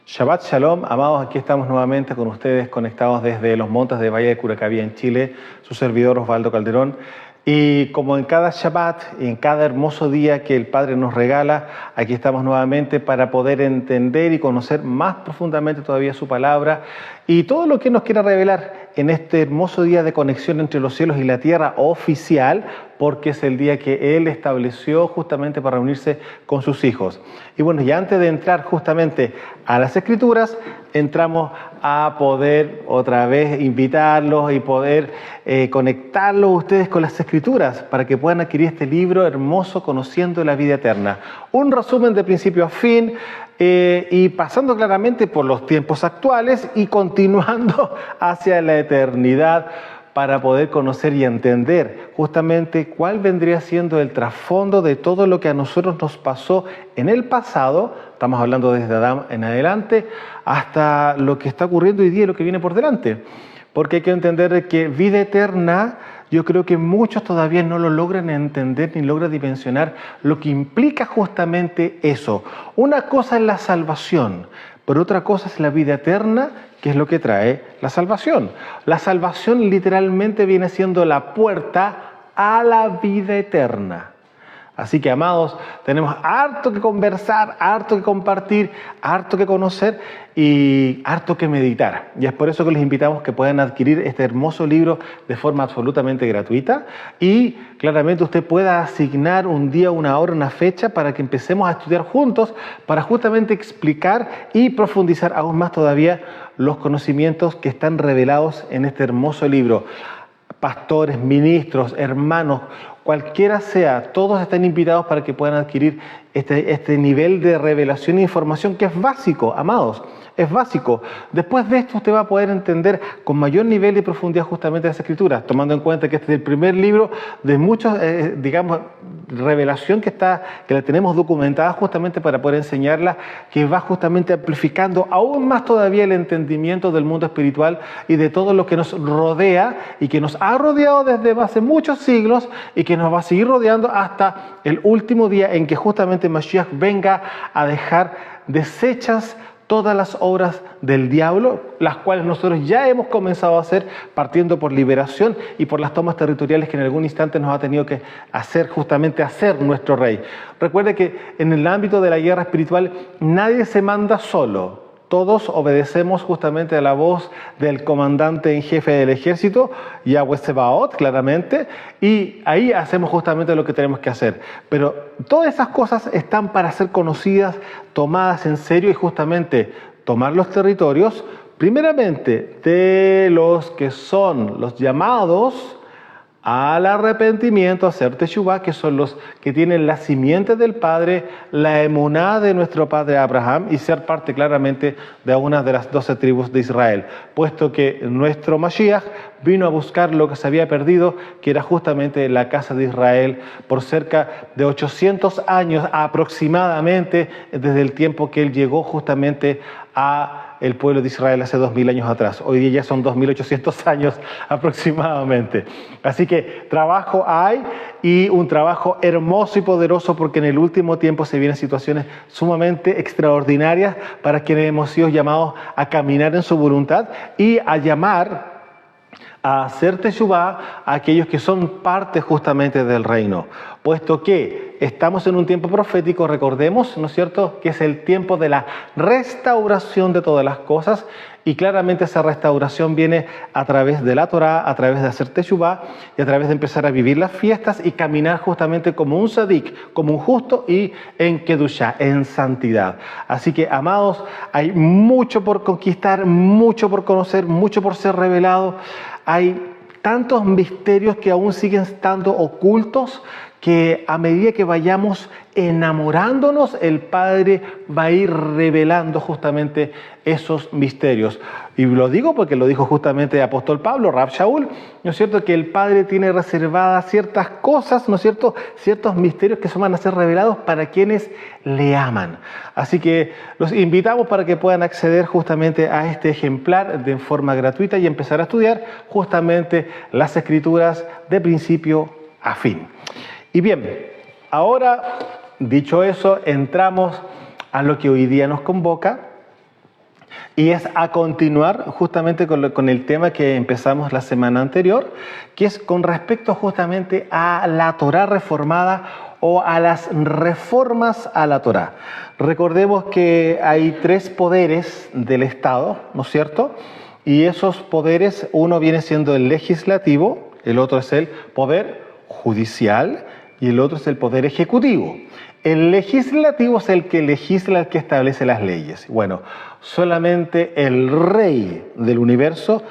Shabbat Shalom, amados, aquí estamos nuevamente con ustedes conectados desde los montes de Valle de Curacaví en Chile, su servidor Osvaldo Calderón. Y como en cada Shabbat y en cada hermoso día que el Padre nos regala, aquí estamos nuevamente para poder entender y conocer más profundamente todavía su palabra y todo lo que nos quiera revelar en este hermoso día de conexión entre los cielos y la tierra oficial, porque es el día que Él estableció justamente para reunirse con sus hijos. Y bueno, y antes de entrar justamente a las Escrituras, entramos a poder otra vez invitarlos y poder conectarlos ustedes con las Escrituras para que puedan adquirir este libro hermoso, Conociendo la Vida Eterna. Un resumen de principio a fin y pasando claramente por los tiempos actuales y continuando hacia la eternidad, para poder conocer y entender justamente cuál vendría siendo el trasfondo de todo lo que a nosotros nos pasó en el pasado, estamos hablando desde Adán en adelante, hasta lo que está ocurriendo hoy día y lo que viene por delante. Porque hay que entender que vida eterna, yo creo que muchos todavía no lo logran entender ni logran dimensionar lo que implica justamente eso. Una cosa es la salvación, pero otra cosa es la vida eterna, que es lo que trae la salvación. La salvación literalmente viene siendo la puerta a la vida eterna. Así que, amados, tenemos harto que conversar, harto que compartir, harto que conocer y harto que meditar. Y es por eso que les invitamos que puedan adquirir este hermoso libro de forma absolutamente gratuita y claramente usted pueda asignar un día, una hora, una fecha para que empecemos a estudiar juntos para justamente explicar y profundizar aún más todavía los conocimientos que están revelados en este hermoso libro. Pastores, ministros, hermanos, cualquiera sea, todos están invitados para que puedan adquirir este nivel de revelación e información que es básico, amados, es básico. Después de esto usted va a poder entender con mayor nivel de profundidad justamente las Escrituras, tomando en cuenta que este es el primer libro de muchos, digamos, revelación que la tenemos documentada justamente para poder enseñarla, que va justamente amplificando aún más todavía el entendimiento del mundo espiritual y de todo lo que nos rodea y que nos ha rodeado desde hace muchos siglos y que nos va a seguir rodeando hasta el último día en que justamente Mashiach venga a dejar deshechas todas las obras del diablo, las cuales nosotros ya hemos comenzado a hacer, partiendo por liberación y por las tomas territoriales que en algún instante nos ha tenido que hacer, justamente hacer nuestro rey. Recuerde que en el ámbito de la guerra espiritual nadie se manda solo. Todos obedecemos justamente a la voz del comandante en jefe del ejército, Yahweh Sebaot, claramente, y ahí hacemos justamente lo que tenemos que hacer. Pero todas esas cosas están para ser conocidas, tomadas en serio y justamente tomar los territorios, primeramente de los que son los llamados al arrepentimiento, a hacer teshuvá, que son los que tienen la simiente del Padre, la emuná de nuestro padre Abraham y ser parte claramente de una de las 12 tribus de Israel, puesto que nuestro Mashiach vino a buscar lo que se había perdido, que era justamente la casa de Israel, por cerca de 800 años aproximadamente, desde el tiempo que él llegó justamente a el pueblo de Israel hace 2000 años atrás. Hoy día ya son 2800 años aproximadamente. Así que trabajo hay y un trabajo hermoso y poderoso, porque en el último tiempo se vienen situaciones sumamente extraordinarias para quienes hemos sido llamados a caminar en su voluntad y a llamar a hacer teshuvá a aquellos que son parte justamente del reino, puesto que estamos en un tiempo profético, recordemos, ¿no es cierto?, que es el tiempo de la restauración de todas las cosas, y claramente esa restauración viene a través de la Torá, a través de hacer teshuvá y a través de empezar a vivir las fiestas y caminar justamente como un sadik, como un justo y en kedushá, en santidad. Así que, amados, hay mucho por conquistar, mucho por conocer, mucho por ser revelado. Hay tantos misterios que aún siguen estando ocultos, que a medida que vayamos enamorándonos, el Padre va a ir revelando justamente esos misterios. Y lo digo porque lo dijo justamente el apóstol Pablo, Rab Shaul, ¿no es cierto?, que el Padre tiene reservadas ciertas cosas, ¿no es cierto?, ciertos misterios que van a ser revelados para quienes le aman. Así que los invitamos para que puedan acceder justamente a este ejemplar de forma gratuita y empezar a estudiar justamente las Escrituras de principio a fin. Y bien, ahora, dicho eso, entramos a lo que hoy día nos convoca, Y es a continuar justamente con el tema que empezamos la semana anterior, que es con respecto justamente a la Torá reformada o a las reformas a la Torá. Recordemos que hay 3 poderes del Estado, ¿no es cierto? Y esos poderes, uno viene siendo el legislativo, el otro es el poder judicial y el otro es el poder ejecutivo. El legislativo es el que legisla, el que establece las leyes. Bueno, solamente el rey del universo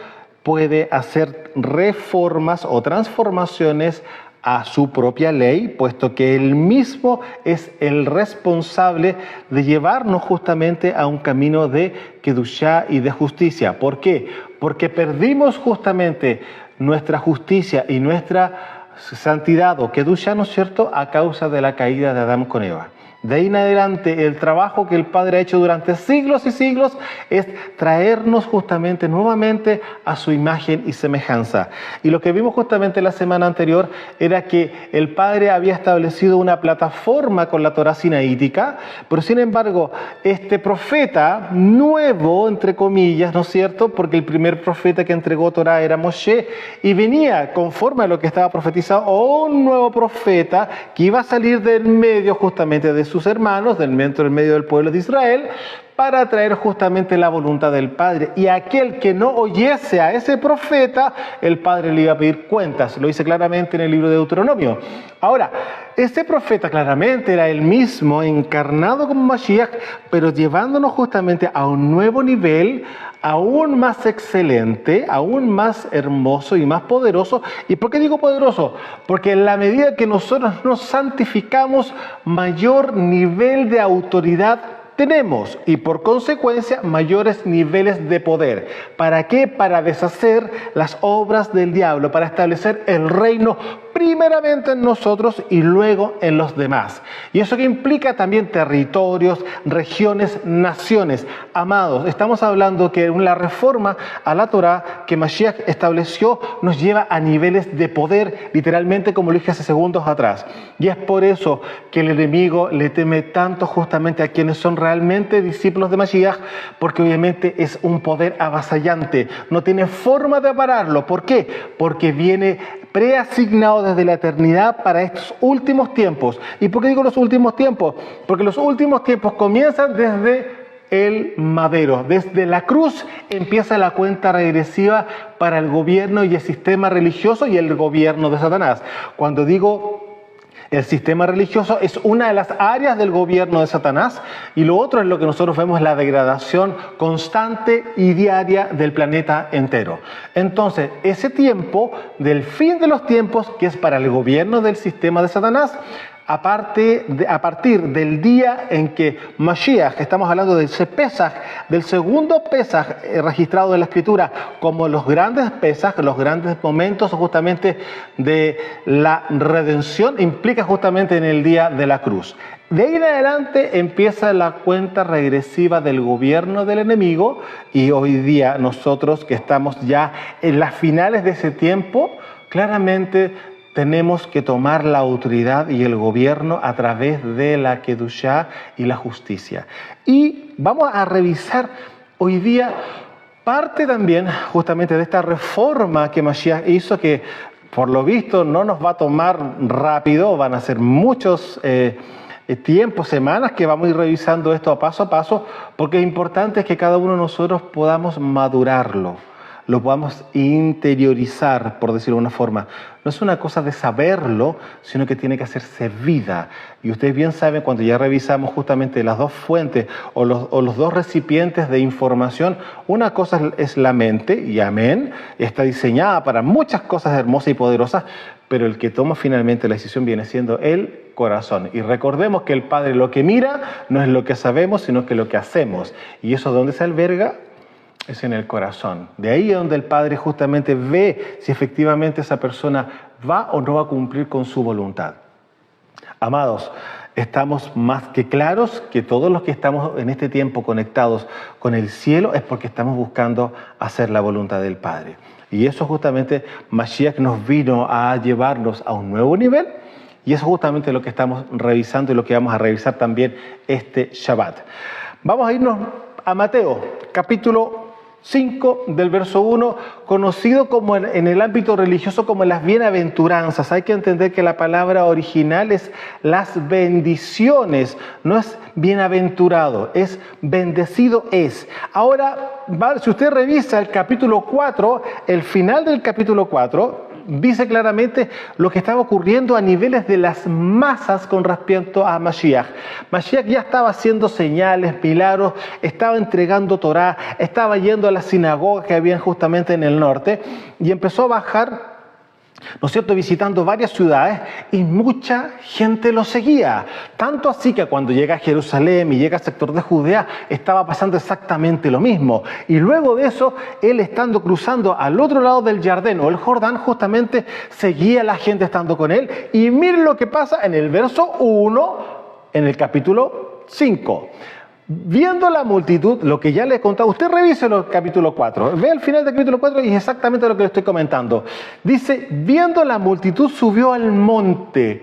puede hacer reformas o transformaciones a su propia ley, puesto que él mismo es el responsable de llevarnos justamente a un camino de Kedushá y de justicia. ¿Por qué? Porque perdimos justamente nuestra justicia y nuestra santidad o Kedushá, ¿no es cierto?, a causa de la caída de Adán con Eva. De ahí en adelante, el trabajo que el Padre ha hecho durante siglos y siglos es traernos justamente nuevamente a su imagen y semejanza. Y lo que vimos justamente la semana anterior era que el Padre había establecido una plataforma con la Torá sinaítica, pero sin embargo, este profeta nuevo, entre comillas, ¿no es cierto?, porque el primer profeta que entregó Torá era Moshe, y venía conforme a lo que estaba profetizado, un nuevo profeta que iba a salir del medio justamente de sus hermanos, del medio del pueblo de Israel, para traer justamente la voluntad del Padre. Y aquel que no oyese a ese profeta, el Padre le iba a pedir cuentas. Lo dice claramente en el libro de Deuteronomio. Ahora, ese profeta claramente era el mismo, encarnado como Mashiach, pero llevándonos justamente a un nuevo nivel, aún más excelente, aún más hermoso y más poderoso. ¿Y por qué digo poderoso? Porque en la medida que nosotros nos santificamos, mayor nivel de autoridad tenemos y por consecuencia mayores niveles de poder. ¿Para qué? Para deshacer las obras del diablo, para establecer el reino primeramente en nosotros y luego en los demás. Y eso que implica también territorios, regiones, naciones. Amados, estamos hablando que la reforma a la Torá que Mashiach estableció nos lleva a niveles de poder, literalmente como lo dije hace segundos atrás. Y es por eso que el enemigo le teme tanto justamente a quienes son realmente discípulos de Mashiach, porque obviamente es un poder avasallante. No tiene forma de pararlo. ¿Por qué? Porque viene preasignado desde la eternidad para estos últimos tiempos. ¿Y por qué digo los últimos tiempos? Porque los últimos tiempos comienzan desde el madero. Desde la cruz empieza la cuenta regresiva para el gobierno y el sistema religioso y el gobierno de Satanás. Cuando digo el sistema religioso es una de las áreas del gobierno de Satanás y lo otro es lo que nosotros vemos, la degradación constante y diaria del planeta entero. Entonces, ese tiempo del fin de los tiempos, que es para el gobierno del sistema de Satanás, a partir del día en que Mashiach, estamos hablando del Pesaj, del segundo Pesaj registrado en la Escritura como los grandes Pesaj, los grandes momentos justamente de la redención, implica justamente en el día de la cruz. De ahí en adelante empieza la cuenta regresiva del gobierno del enemigo y hoy día nosotros que estamos ya en las finales de ese tiempo, claramente tenemos que tomar la autoridad y el gobierno a través de la Kedushá y la justicia. Y vamos a revisar hoy día parte también justamente de esta reforma que Mashiach hizo, que por lo visto no nos va a tomar rápido, van a ser muchos tiempos, semanas que vamos a ir revisando esto a paso, porque es importante que cada uno de nosotros podamos madurarlo, lo podamos interiorizar, por decirlo de una forma. No es una cosa de saberlo, sino que tiene que hacerse vida. Y ustedes bien saben, cuando ya revisamos justamente las dos fuentes o los dos recipientes de información, una cosa es la mente, y amén, está diseñada para muchas cosas hermosas y poderosas, pero el que toma finalmente la decisión viene siendo el corazón. Y recordemos que el Padre lo que mira no es lo que sabemos, sino que lo que hacemos. ¿Y eso dónde se alberga? Es en el corazón. De ahí es donde el Padre justamente ve si efectivamente esa persona va o no va a cumplir con su voluntad. Amados, estamos más que claros que todos los que estamos en este tiempo conectados con el cielo es porque estamos buscando hacer la voluntad del Padre. Y eso justamente Mashiach nos vino a llevarnos a un nuevo nivel y eso es justamente lo que estamos revisando y lo que vamos a revisar también este Shabbat. Vamos a irnos a Mateo capítulo 5 del verso 1, conocido como en el ámbito religioso como las bienaventuranzas. Hay que entender que la palabra original es las bendiciones, no es bienaventurado, es bendecido es. Ahora, si usted revisa el capítulo 4, el final del capítulo 4, dice claramente lo que estaba ocurriendo a niveles de las masas con respecto a Mashiach. Mashiach ya estaba haciendo señales, milagros, estaba entregando Torá, estaba yendo a las sinagogas que habían justamente en el norte y empezó a bajar, ¿no es cierto?, visitando varias ciudades y mucha gente lo seguía. Tanto así que cuando llega a Jerusalén y llega al sector de Judea, estaba pasando exactamente lo mismo. Y luego de eso, él estando cruzando al otro lado del Jordán o el Jordán, justamente seguía a la gente estando con él. Y miren lo que pasa en el verso 1, en el capítulo 5. Viendo la multitud, lo que ya les he contado, usted revise el capítulo 4, ve el final del capítulo 4 y es exactamente lo que le estoy comentando. Dice, viendo la multitud subió al monte.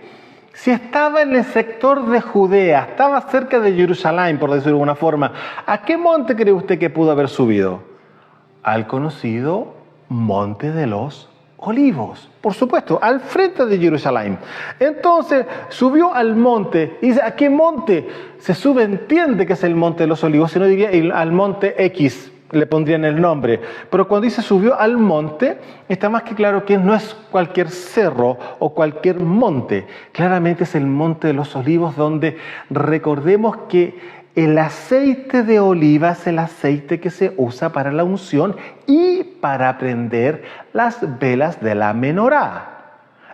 Si estaba en el sector de Judea, estaba cerca de Jerusalén, por decirlo de alguna forma, ¿a qué monte cree usted que pudo haber subido? Al conocido Monte de los Olivos, por supuesto, al frente de Jerusalén. Entonces subió al monte. Y dice, ¿a qué monte? Se subentiende que es el Monte de los Olivos, si no diría al monte X, le pondrían el nombre. Pero cuando dice subió al monte, está más que claro que no es cualquier cerro o cualquier monte. Claramente es el Monte de los Olivos, donde recordemos que el aceite de oliva es el aceite que se usa para la unción y para prender las velas de la menorá.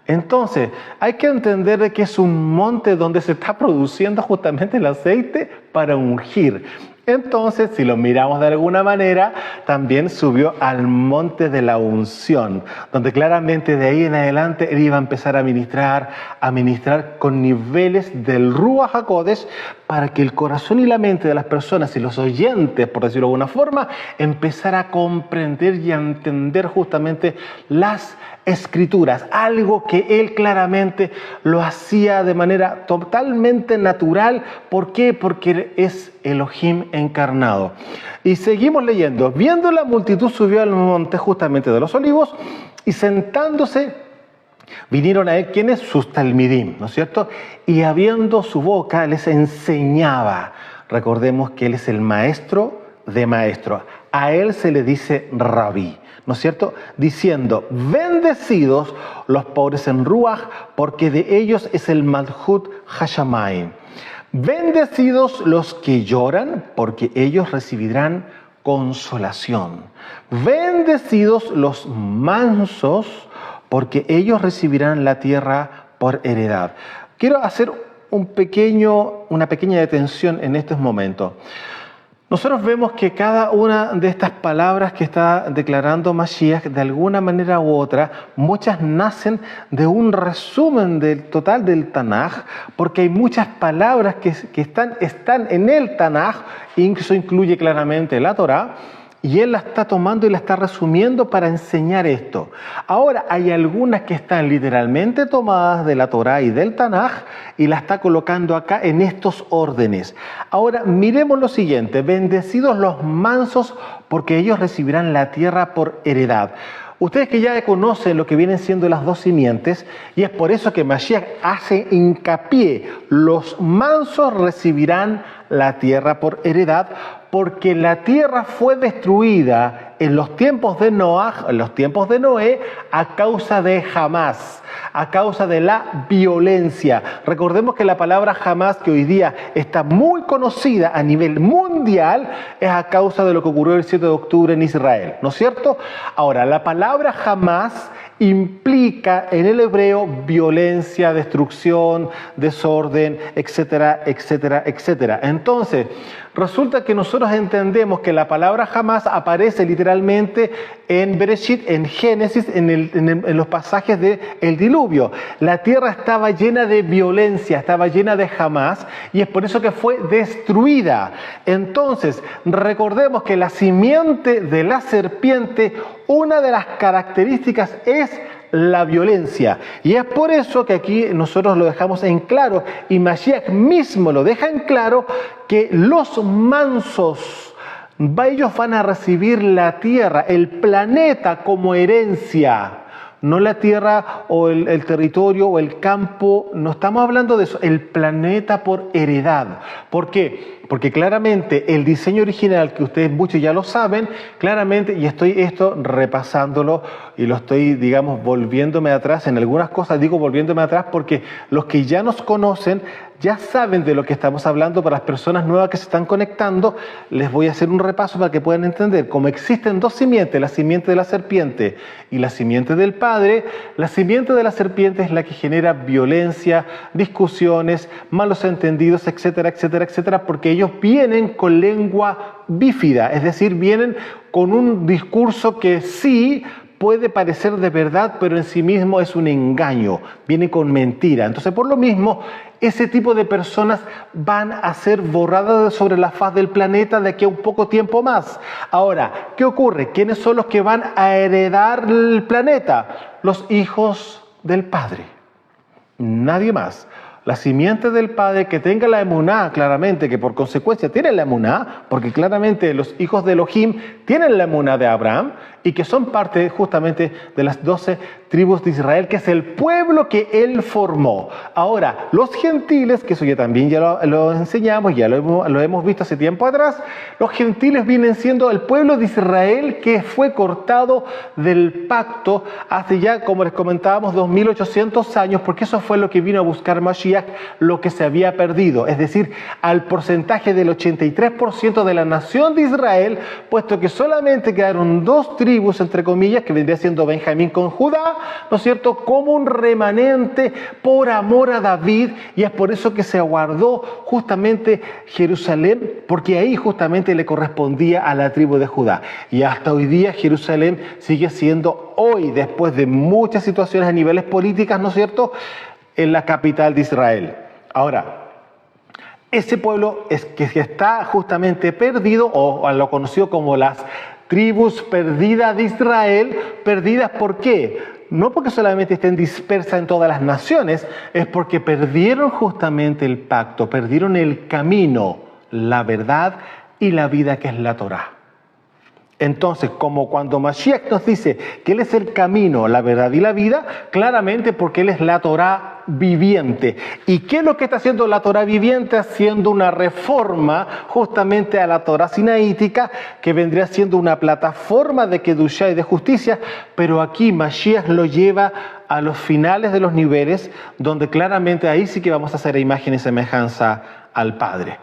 Entonces, hay que entender que es un monte donde se está produciendo justamente el aceite para ungir. Entonces, si lo miramos de alguna manera, también subió al monte de la unción, donde claramente de ahí en adelante él iba a empezar a ministrar con niveles del Ruach HaKodesh para que el corazón y la mente de las personas y los oyentes, por decirlo de alguna forma, empezara a comprender y a entender justamente las Escrituras, algo que él claramente lo hacía de manera totalmente natural. ¿Por qué? Porque es Elohim encarnado. Y seguimos leyendo. Viendo la multitud subió al monte justamente de los Olivos y sentándose vinieron a él quienes sus talmidim, ¿no es cierto? Y abriendo su boca les enseñaba. Recordemos que él es el maestro de maestros. A él se le dice rabí, ¿no es cierto? Diciendo, bendecidos los pobres en Ruach, porque de ellos es el Malhut Hashamayim. Bendecidos los que lloran, porque ellos recibirán consolación. Bendecidos los mansos, porque ellos recibirán la tierra por heredad. Quiero hacer una pequeña detención en estos momentos. Nosotros vemos que cada una de estas palabras que está declarando Mashiach, de alguna manera u otra, muchas nacen de un resumen del total del Tanaj, porque hay muchas palabras que están en el Tanaj, y eso incluye claramente la Torá, y él la está tomando y la está resumiendo para enseñar esto. Ahora, hay algunas que están literalmente tomadas de la Torá y del Tanaj y la está colocando acá en estos órdenes. Ahora, miremos lo siguiente. Bendecidos los mansos, porque ellos recibirán la tierra por heredad. Ustedes que ya conocen lo que vienen siendo las dos simientes, y es por eso que Mashiach hace hincapié, los mansos recibirán la tierra por heredad, porque la tierra fue destruida en los tiempos de Noé, a causa de Hamás, a causa de la violencia. Recordemos que la palabra Hamás, que hoy día está muy conocida a nivel mundial, es a causa de lo que ocurrió el 7 de octubre en Israel, ¿no es cierto? Ahora, la palabra Hamás implica en el hebreo violencia, destrucción, desorden, etcétera, etcétera, etcétera. Entonces, resulta que nosotros entendemos que la palabra Hamás aparece literalmente en Bereshit, en Génesis, en los pasajes del diluvio. La tierra estaba llena de violencia, estaba llena de Hamás, y es por eso que fue destruida. Entonces, recordemos que la simiente de la serpiente, una de las características es la violencia. Y es por eso que aquí nosotros lo dejamos en claro, y Mashiach mismo lo deja en claro, que los mansos Ellos van a recibir la tierra, el planeta como herencia. No la tierra o el territorio o el campo, no estamos hablando de eso, el planeta por heredad. ¿Por qué? Porque claramente el diseño original, que ustedes muchos ya lo saben, claramente, y estoy repasándolo y lo estoy, digamos, volviéndome atrás, en algunas cosas digo volviéndome atrás porque los que ya nos conocen ya saben de lo que estamos hablando. Para las personas nuevas que se están conectando, les voy a hacer un repaso para que puedan entender. Como existen dos simientes, la simiente de la serpiente y la simiente del Padre, la simiente de la serpiente es la que genera violencia, discusiones, malos entendidos, etcétera, etcétera, etcétera, porque ellos vienen con lengua bífida, es decir, vienen con un discurso que sí puede parecer de verdad, pero en sí mismo es un engaño, viene con mentira. Entonces, por lo mismo, ese tipo de personas van a ser borradas sobre la faz del planeta de aquí a un poco tiempo más. Ahora, ¿qué ocurre? ¿Quiénes son los que van a heredar el planeta? Los hijos del Padre. Nadie más. La simiente del Padre que tenga la emuná, claramente, que por consecuencia tiene la emuná, porque claramente los hijos de Elohim tienen la emuná de Abraham y que son parte justamente de las 12 tribus de Israel, que es el pueblo que él formó. Ahora, los gentiles, que eso ya también ya lo enseñamos, ya lo hemos visto hace tiempo atrás, los gentiles vienen siendo el pueblo de Israel que fue cortado del pacto hace ya, como les comentábamos, 2800 años, porque eso fue lo que vino a buscar Mashiach, lo que se había perdido, es decir, al porcentaje del 83% de la nación de Israel, puesto que solamente quedaron dos tribus, entre comillas, que vendría siendo Benjamín con Judá, ¿no es cierto?, como un remanente por amor a David, y es por eso que se guardó justamente Jerusalén, porque ahí justamente le correspondía a la tribu de Judá. Y hasta hoy día Jerusalén sigue siendo hoy, después de muchas situaciones a niveles políticas, ¿no es cierto?, en la capital de Israel. Ahora, ese pueblo es que está justamente perdido, o lo conocido como las tribus perdidas de Israel. Perdidas, ¿por qué? No porque solamente estén dispersas en todas las naciones, es porque perdieron justamente el pacto, perdieron el camino, la verdad y la vida, que es la Torá. Entonces, como cuando Mashiach nos dice que Él es el camino, la verdad y la vida, claramente porque Él es la Torá viviente. ¿Y qué es lo que está haciendo la Torá viviente? Haciendo una reforma justamente a la Torá sinaítica, que vendría siendo una plataforma de Kedushá y de justicia, pero aquí Mashiach lo lleva a los finales de los niveles, donde claramente ahí sí que vamos a hacer imagen y semejanza al Padre.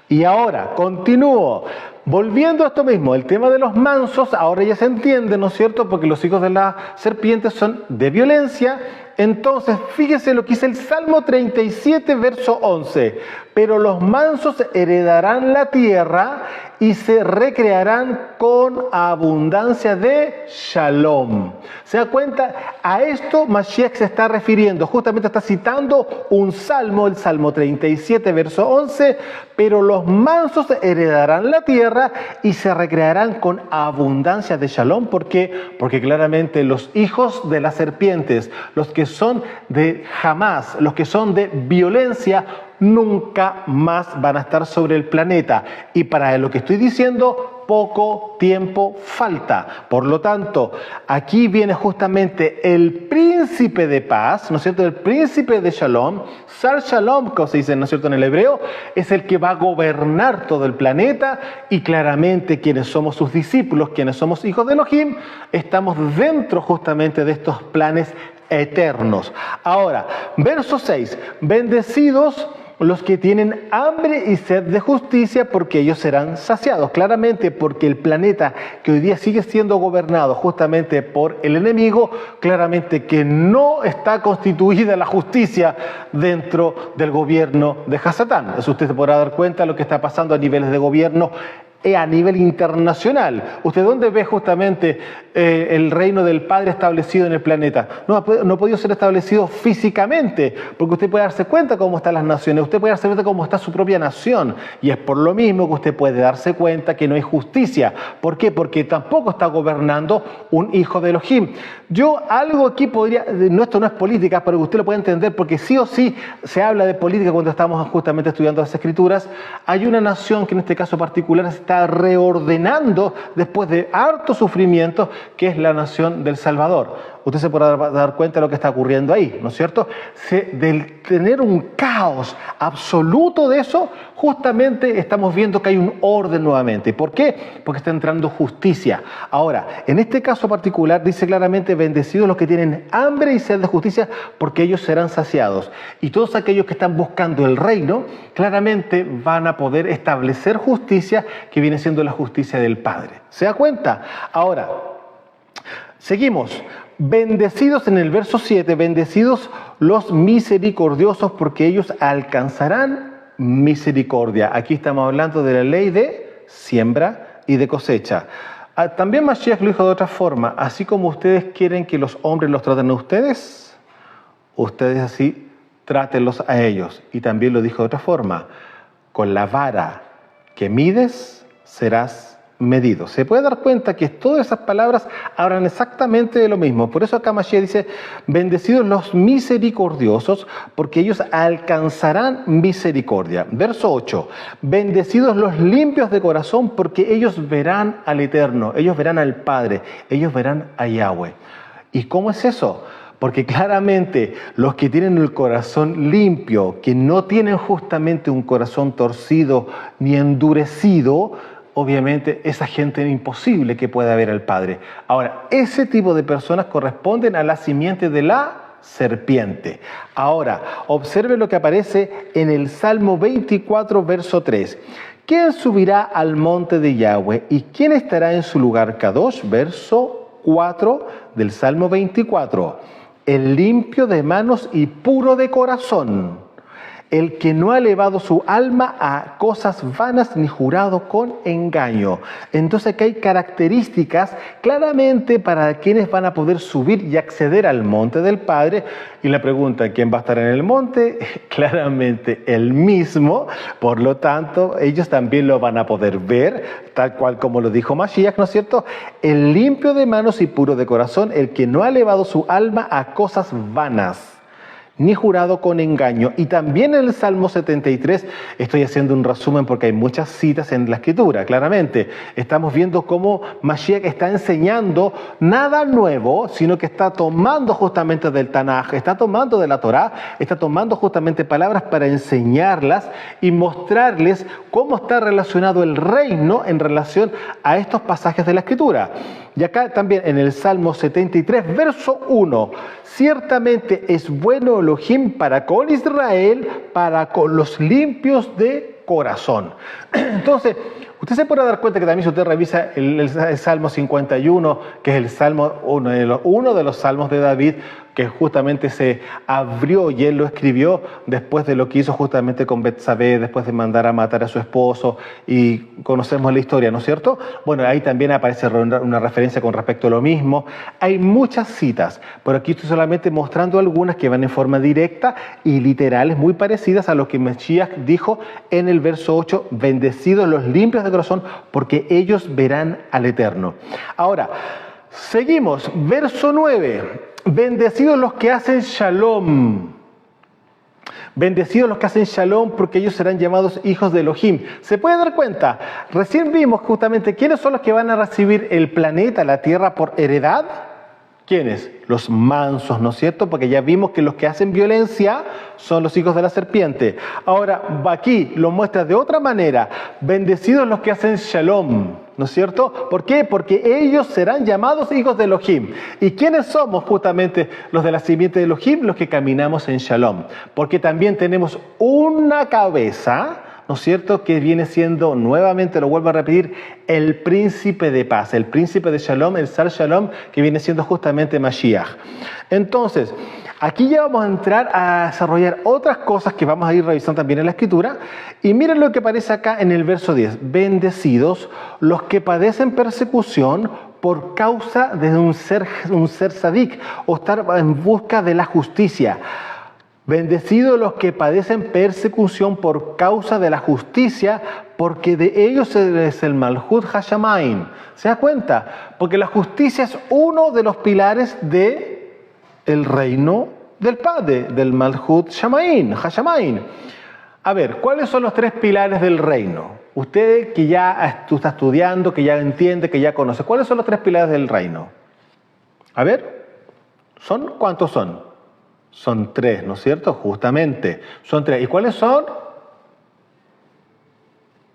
Y ahora, continúo. Volviendo a esto mismo, el tema de los mansos, ahora ya se entiende, ¿no es cierto? Porque los hijos de la serpiente son de violencia. Entonces, fíjese lo que dice el Salmo 37, verso 11. Pero los mansos heredarán la tierra y se recrearán con abundancia de shalom. ¿Se da cuenta? A esto Mashiach se está refiriendo. Justamente está citando un salmo, el Salmo 37, verso 11. Pero los mansos heredarán la tierra y se recrearán con abundancia de shalom. ¿Por qué? Porque claramente los hijos de las serpientes, los que son de Hamás, los que son de violencia, nunca más van a estar sobre el planeta. Y para lo que estoy diciendo, poco tiempo falta. Por lo tanto, aquí viene justamente el príncipe de paz, ¿no es cierto?, el príncipe de Shalom, Sar Shalom, como se dice, ¿no es cierto?, en el hebreo, es el que va a gobernar todo el planeta. Y claramente quienes somos sus discípulos, quienes somos hijos de Elohim, estamos dentro justamente de estos planes eternos. Ahora, verso 6, bendecidos los que tienen hambre y sed de justicia, porque ellos serán saciados. Claramente porque el planeta que hoy día sigue siendo gobernado justamente por el enemigo, claramente que no está constituida la justicia dentro del gobierno de Hasatán. Eso usted se podrá dar cuenta de lo que está pasando a niveles de gobierno a nivel internacional. ¿Usted dónde ve justamente el reino del Padre establecido en el planeta? No ha podido ser establecido físicamente, porque usted puede darse cuenta cómo están las naciones, usted puede darse cuenta cómo está su propia nación, y es por lo mismo que usted puede darse cuenta que no hay justicia. ¿Por qué? Porque tampoco está gobernando un hijo de Elohim. Yo algo aquí podría, esto no es política, pero usted lo puede entender, porque sí o sí se habla de política cuando estamos justamente estudiando las Escrituras. Hay una nación que en este caso particular está está reordenando después de harto sufrimiento, que es la nación del Salvador. Usted se podrá dar cuenta de lo que está ocurriendo ahí, ¿no es cierto? Del tener un caos absoluto de eso, justamente estamos viendo que hay un orden nuevamente. ¿Por qué? Porque está entrando justicia. Ahora, en este caso particular dice claramente: bendecidos los que tienen hambre y sed de justicia, porque ellos serán saciados. Y todos aquellos que están buscando el reino, claramente van a poder establecer justicia, que viene siendo la justicia del Padre. ¿Se da cuenta? Ahora, seguimos. Bendecidos en el verso 7, bendecidos los misericordiosos, porque ellos alcanzarán misericordia. Aquí estamos hablando de la ley de siembra y de cosecha. También Mashiach lo dijo de otra forma: así como ustedes quieren que los hombres los traten a ustedes, ustedes así trátenlos a ellos. Y también lo dijo de otra forma: con la vara que mides serás medido. Se puede dar cuenta que todas esas palabras hablan exactamente de lo mismo. Por eso acá Mashiach dice: bendecidos los misericordiosos, porque ellos alcanzarán misericordia. Verso 8: bendecidos los limpios de corazón, porque ellos verán al Eterno, ellos verán al Padre, ellos verán a Yahweh. ¿Y cómo es eso? Porque claramente los que tienen el corazón limpio, que no tienen justamente un corazón torcido ni endurecido, obviamente esa gente es imposible que pueda ver al Padre. Ahora, ese tipo de personas corresponden a la simiente de la serpiente. Ahora, observe lo que aparece en el Salmo 24, verso 3. ¿Quién subirá al monte de Yahweh y quién estará en su lugar Kadosh? Verso 4 del Salmo 24. El limpio de manos y puro de corazón, el que no ha elevado su alma a cosas vanas ni jurado con engaño. Entonces aquí hay características claramente para quienes van a poder subir y acceder al monte del Padre. Y la pregunta: ¿quién va a estar en el monte? Claramente Él mismo. Por lo tanto, ellos también lo van a poder ver, tal cual como lo dijo Mashiach, ¿no es cierto? El limpio de manos y puro de corazón, el que no ha elevado su alma a cosas vanas ni jurado con engaño. Y también en el Salmo 73, estoy haciendo un resumen porque hay muchas citas en la Escritura, claramente. Estamos viendo cómo Mashiach está enseñando nada nuevo, sino que está tomando justamente del Tanaj, está tomando de la Torá, está tomando justamente palabras para enseñarlas y mostrarles cómo está relacionado el reino en relación a estos pasajes de la Escritura. Y acá también en el Salmo 73, verso 1, ciertamente es bueno Elohim para con Israel, para con los limpios de corazón. Entonces, usted se puede dar cuenta que también si usted revisa el Salmo 51, que es el Salmo, uno de los salmos de David, que justamente se abrió y él lo escribió después de lo que hizo justamente con Betsabé, después de mandar a matar a su esposo, y conocemos la historia, ¿no es cierto? Bueno, ahí también aparece una referencia con respecto a lo mismo. Hay muchas citas, pero aquí estoy solamente mostrando algunas que van en forma directa y literales, muy parecidas a lo que Mashiach dijo en el verso 8: bendecidos los limpios de corazón, porque ellos verán al Eterno. Ahora, seguimos, verso 9. Bendecidos los que hacen shalom. Bendecidos los que hacen shalom, porque ellos serán llamados hijos de Elohim. ¿Se puede dar cuenta? Recién vimos justamente quiénes son los que van a recibir el planeta, la tierra, por heredad. ¿Quiénes? Los mansos, ¿no es cierto? Porque ya vimos que los que hacen violencia son los hijos de la serpiente. Ahora, aquí lo muestra de otra manera. Bendecidos los que hacen shalom, ¿no es cierto? ¿Por qué? Porque ellos serán llamados hijos de Elohim. ¿Y quiénes somos justamente los de la simiente de Elohim? Los que caminamos en shalom. Porque también tenemos una cabeza, ¿no es cierto?, que viene siendo, nuevamente lo vuelvo a repetir, el príncipe de paz, el príncipe de Shalom, el Sar Shalom, que viene siendo justamente Mashiach. Entonces, aquí ya vamos a entrar a desarrollar otras cosas que vamos a ir revisando también en la Escritura. Y miren lo que aparece acá en el verso 10. Bendecidos los que padecen persecución por causa de un ser sadik, o estar en busca de la justicia. Bendecidos los que padecen persecución por causa de la justicia, porque de ellos es el Malhut Hashamayim. ¿Se da cuenta? Porque la justicia es uno de los pilares del reino del Padre, del Malhut Hashamayim. A ver, ¿cuáles son los 3 pilares del reino? Usted que ya tú está estudiando, que ya entiende, que ya conoce, ¿cuáles son los 3 pilares del reino? A ver, ¿cuántos son? Son 3, ¿no es cierto? Justamente, son 3. ¿Y cuáles son?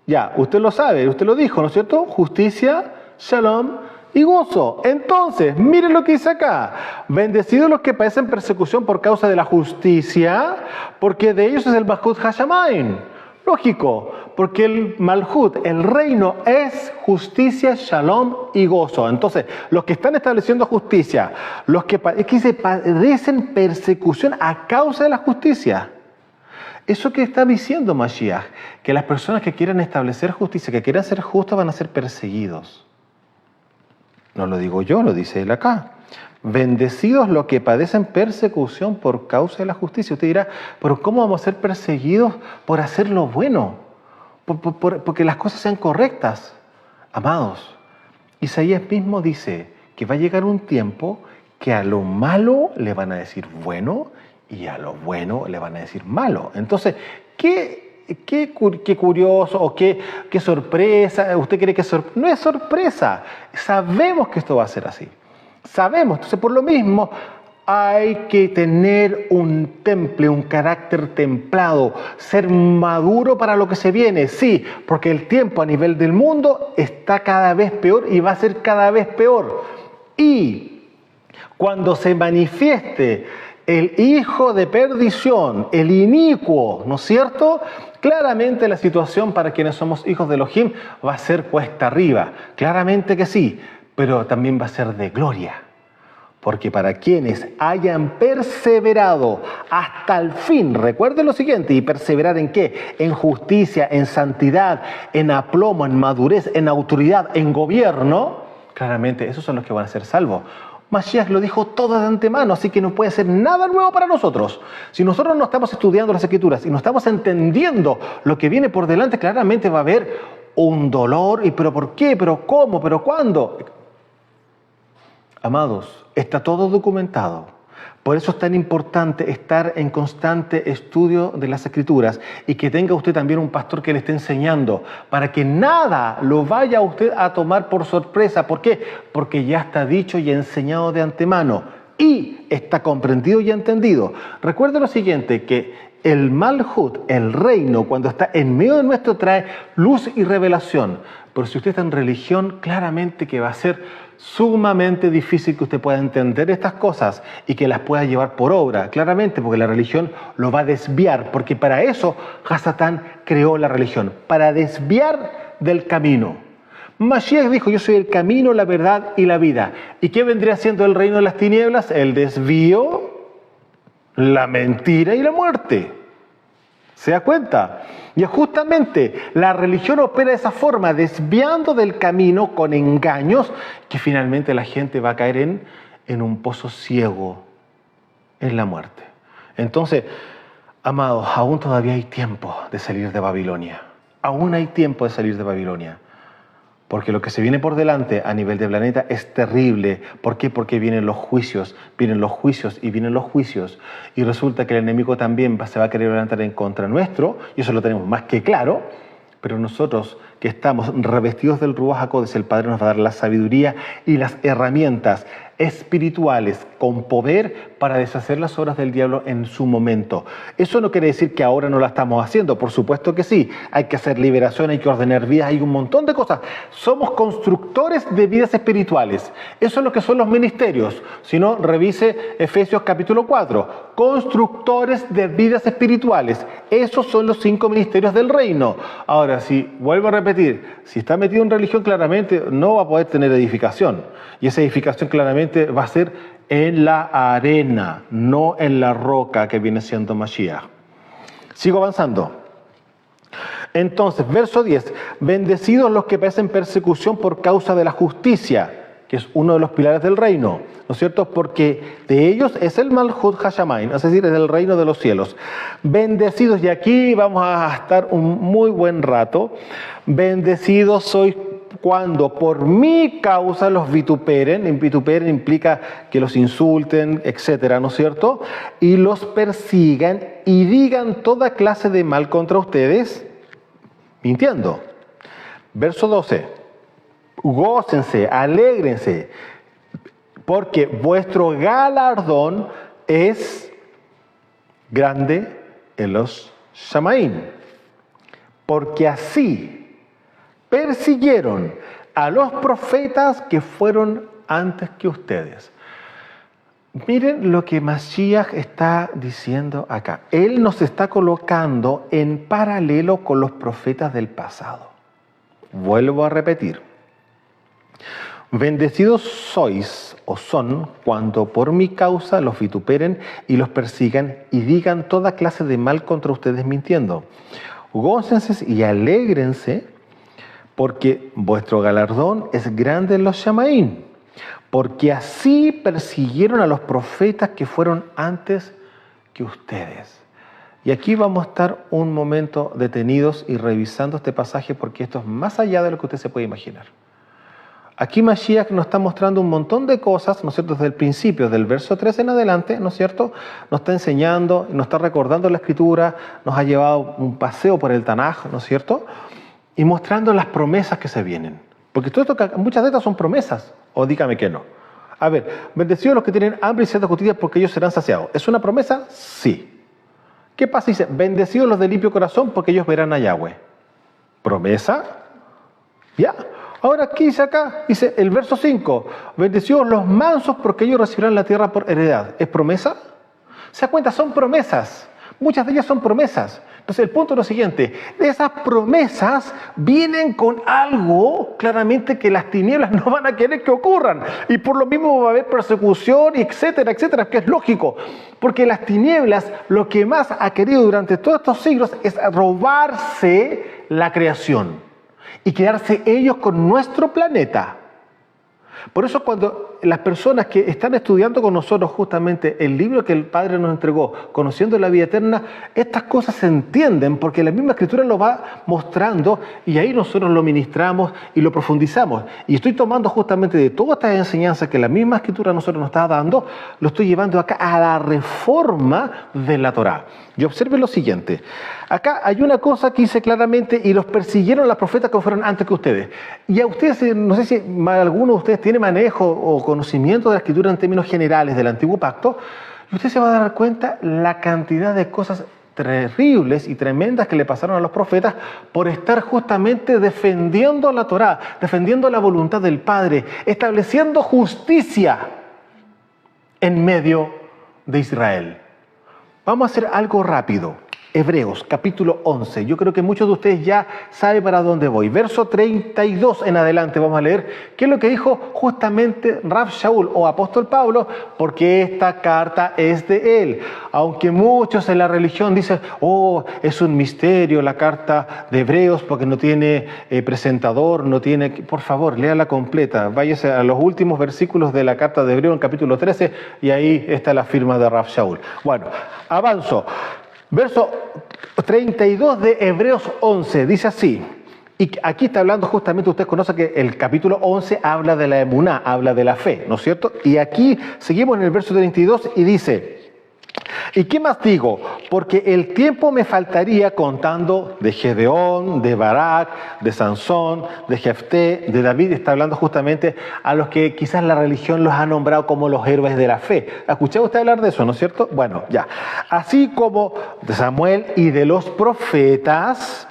Ya, usted lo sabe, usted lo dijo, ¿no es cierto? Justicia, shalom y gozo. Entonces, miren lo que dice acá. Bendecidos los que padecen persecución por causa de la justicia, porque de ellos es el Malhut Hashamayim. Lógico, porque el Malhut, el reino, es justicia, shalom y gozo. Entonces, los que están estableciendo justicia, los que padecen persecución a causa de la justicia. Eso que está diciendo Mashiach, que las personas que quieran establecer justicia, que quieran ser justos, van a ser perseguidos. No lo digo yo, lo dice él acá. Bendecidos los que padecen persecución por causa de la justicia. Usted dirá, pero ¿cómo vamos a ser perseguidos por hacer lo bueno? Porque las cosas sean correctas. Amados, Isaías mismo dice que va a llegar un tiempo que a lo malo le van a decir bueno y a lo bueno le van a decir malo. Entonces, qué curioso o qué sorpresa. ¿Usted cree que no es sorpresa? Sabemos que esto va a ser así. Sabemos. Entonces, por lo mismo, hay que tener un temple, un carácter templado, ser maduro para lo que se viene. Sí, porque el tiempo a nivel del mundo está cada vez peor y va a ser cada vez peor. Y cuando se manifieste el hijo de perdición, el inicuo, ¿no es cierto? Claramente la situación para quienes somos hijos de Elohim va a ser cuesta arriba. Claramente que sí, pero también va a ser de gloria. Porque para quienes hayan perseverado hasta el fin, recuerden lo siguiente, ¿y perseverar en qué? En justicia, en santidad, en aplomo, en madurez, en autoridad, en gobierno. Claramente esos son los que van a ser salvos. Mashiach lo dijo todo de antemano, así que no puede ser nada nuevo para nosotros. Si nosotros no estamos estudiando las Escrituras y no estamos entendiendo lo que viene por delante, claramente va a haber un dolor. ¿Y pero por qué? ¿Pero cómo? ¿Pero cuándo? Amados, está todo documentado. Por eso es tan importante estar en constante estudio de las Escrituras y que tenga usted también un pastor que le esté enseñando para que nada lo vaya a usted a tomar por sorpresa. ¿Por qué? Porque ya está dicho y enseñado de antemano y está comprendido y entendido. Recuerde lo siguiente, que el Malhut, el reino, cuando está en medio de nuestro, trae luz y revelación. Pero si usted está en religión, claramente que va a ser sumamente difícil que usted pueda entender estas cosas y que las pueda llevar por obra, claramente, porque la religión lo va a desviar, porque para eso Hasatán creó la religión, para desviar del camino. Mashiach dijo, yo soy el camino, la verdad y la vida. ¿Y qué vendría siendo el reino de las tinieblas? El desvío, la mentira y la muerte. ¿Se da cuenta? Y justamente la religión opera de esa forma, desviando del camino con engaños, que finalmente la gente va a caer en un pozo ciego, en la muerte. Entonces, amados, aún todavía hay tiempo de salir de Babilonia. Aún hay tiempo de salir de Babilonia. Porque lo que se viene por delante a nivel de planeta es terrible. ¿Por qué? Porque vienen los juicios y vienen los juicios. Y resulta que el enemigo también se va a querer levantar en contra nuestro, y eso lo tenemos más que claro. Pero nosotros que estamos revestidos del Ruach HaKodesh, el Padre nos va a dar la sabiduría y las herramientas espirituales con poder para deshacer las obras del diablo en su momento. Eso no quiere decir que ahora no la estamos haciendo, por supuesto que sí. Hay que hacer liberación, hay que ordenar vidas, hay un montón de cosas. Somos constructores de vidas espirituales. Eso es lo que son los ministerios. Si no, revise Efesios capítulo 4. Constructores de vidas espirituales. Esos son los 5 ministerios del reino. Ahora, si vuelvo a repetir, si está metido en religión, claramente no va a poder tener edificación. Y esa edificación claramente va a ser en la arena, no en la roca que viene siendo Mashiach. Sigo avanzando. Entonces, verso 10. Bendecidos los que padecen persecución por causa de la justicia, que es uno de los pilares del reino, ¿no es cierto? Porque de ellos es el Malhut Hashamayim, es decir, es el reino de los cielos. Bendecidos, y aquí vamos a estar un muy buen rato. Bendecidos sois cuando por mi causa los vituperen. Vituperen implica que los insulten, etcétera, ¿no es cierto? Y los persigan y digan toda clase de mal contra ustedes, mintiendo. Verso 12. Gócense, alégrense, porque vuestro galardón es grande en los Shamaim. Porque así persiguieron a los profetas que fueron antes que ustedes. Miren lo que Mashiach está diciendo acá. Él nos está colocando en paralelo con los profetas del pasado. Vuelvo a repetir. Bendecidos sois o son cuando por mi causa los vituperen y los persigan y digan toda clase de mal contra ustedes mintiendo. Gócense y alégrense porque vuestro galardón es grande en los Shamaim, porque así persiguieron a los profetas que fueron antes que ustedes. Y aquí vamos a estar un momento detenidos y revisando este pasaje porque esto es más allá de lo que usted se puede imaginar. Aquí Mashiach nos está mostrando un montón de cosas, ¿no es cierto?, desde el principio, del verso 3 en adelante, ¿no es cierto?, nos está enseñando, nos está recordando la Escritura, nos ha llevado un paseo por el Tanaj, ¿no es cierto?, y mostrando las promesas que se vienen. Porque todo esto, muchas de estas son promesas, o dígame que no. A ver, bendecidos los que tienen hambre y sed de justicia porque ellos serán saciados. ¿Es una promesa? Sí. ¿Qué pasa? Dice, bendecidos los de limpio corazón porque ellos verán a Yahweh. ¿Promesa? Ya. Ahora aquí dice acá, dice el verso 5, bendecidos los mansos porque ellos recibirán la tierra por heredad. ¿Es promesa? ¿Se da cuenta? Son promesas. Muchas de ellas son promesas. Entonces el punto es lo siguiente, esas promesas vienen con algo claramente que las tinieblas no van a querer que ocurran. Y por lo mismo va a haber persecución, etcétera, etcétera, que es lógico. Porque las tinieblas lo que más ha querido durante todos estos siglos es robarse la creación y quedarse ellos con nuestro planeta. Por eso cuando las personas que están estudiando con nosotros justamente el libro que el Padre nos entregó, Conociendo la Vida Eterna, estas cosas se entienden porque la misma Escritura lo va mostrando y ahí nosotros lo ministramos y lo profundizamos. Y estoy tomando justamente de todas estas enseñanzas que la misma Escritura a nosotros nos está dando, lo estoy llevando acá a la reforma de la Torá. Y observen lo siguiente. Acá hay una cosa que dice claramente, y los persiguieron las profetas que fueron antes que ustedes. Y a ustedes, no sé si alguno de ustedes tiene manejo o conocimiento de la Escritura en términos generales del Antiguo Pacto, y usted se va a dar cuenta la cantidad de cosas terribles y tremendas que le pasaron a los profetas por estar justamente defendiendo la Torá, defendiendo la voluntad del Padre, estableciendo justicia en medio de Israel. Vamos a hacer algo rápido. Hebreos, capítulo 11. Yo creo que muchos de ustedes ya saben para dónde voy. Verso 32 en adelante vamos a leer qué es lo que dijo justamente Rav Shaul o apóstol Pablo, porque esta carta es de él. Aunque muchos en la religión dicen, oh, es un misterio la carta de Hebreos porque no tiene presentador, no tiene... Por favor, léala completa. Váyase a los últimos versículos de la carta de Hebreos en capítulo 13 y ahí está la firma de Rav Shaul. Bueno, avanzo. Verso 32 de Hebreos 11, dice así, y aquí está hablando justamente, usted conoce que el capítulo 11 habla de la emuná, habla de la fe, ¿no es cierto? Y aquí seguimos en el verso 32 y dice, ¿y qué más digo? Porque el tiempo me faltaría contando de Gedeón, de Barak, de Sansón, de Jefté, de David. Está hablando justamente a los que quizás la religión los ha nombrado como los héroes de la fe. ¿Ha escuchado usted hablar de eso, no es cierto? Bueno, ya. Así como de Samuel y de los profetas,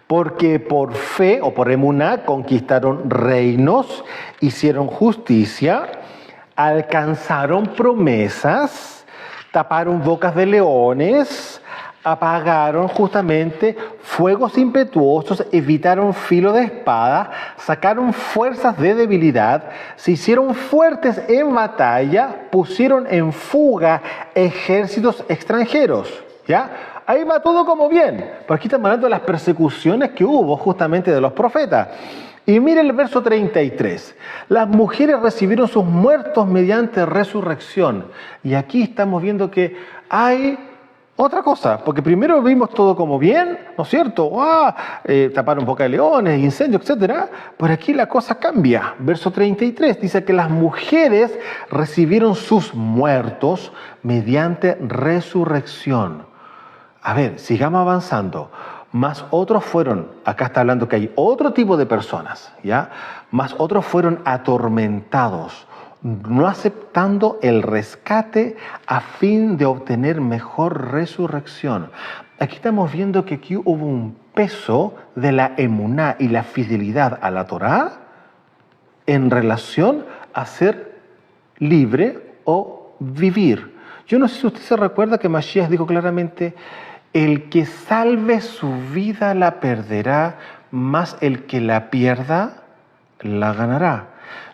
porque por fe o por emuná conquistaron reinos, hicieron justicia, alcanzaron promesas, taparon bocas de leones, apagaron justamente fuegos impetuosos, evitaron filo de espada, sacaron fuerzas de debilidad, se hicieron fuertes en batalla, pusieron en fuga ejércitos extranjeros. ¿Ya? Ahí va todo como bien. Pero aquí estamos hablando de las persecuciones que hubo justamente de los profetas. Y mire el verso 33. Las mujeres recibieron sus muertos mediante resurrección. Y aquí estamos viendo que hay otra cosa, porque primero vimos todo como bien, ¿no es cierto? Taparon boca de leones, incendios, etc. Por aquí la cosa cambia. Verso 33 dice que las mujeres recibieron sus muertos mediante resurrección. A ver, sigamos avanzando. Más otros fueron, acá está hablando que hay otro tipo de personas, ¿ya? Más otros fueron atormentados, no aceptando el rescate a fin de obtener mejor resurrección. Aquí estamos viendo que aquí hubo un peso de la emuná y la fidelidad a la Torá en relación a ser libre o vivir. Yo no sé si usted se recuerda que Mashiach dijo claramente: el que salve su vida la perderá, mas el que la pierda la ganará.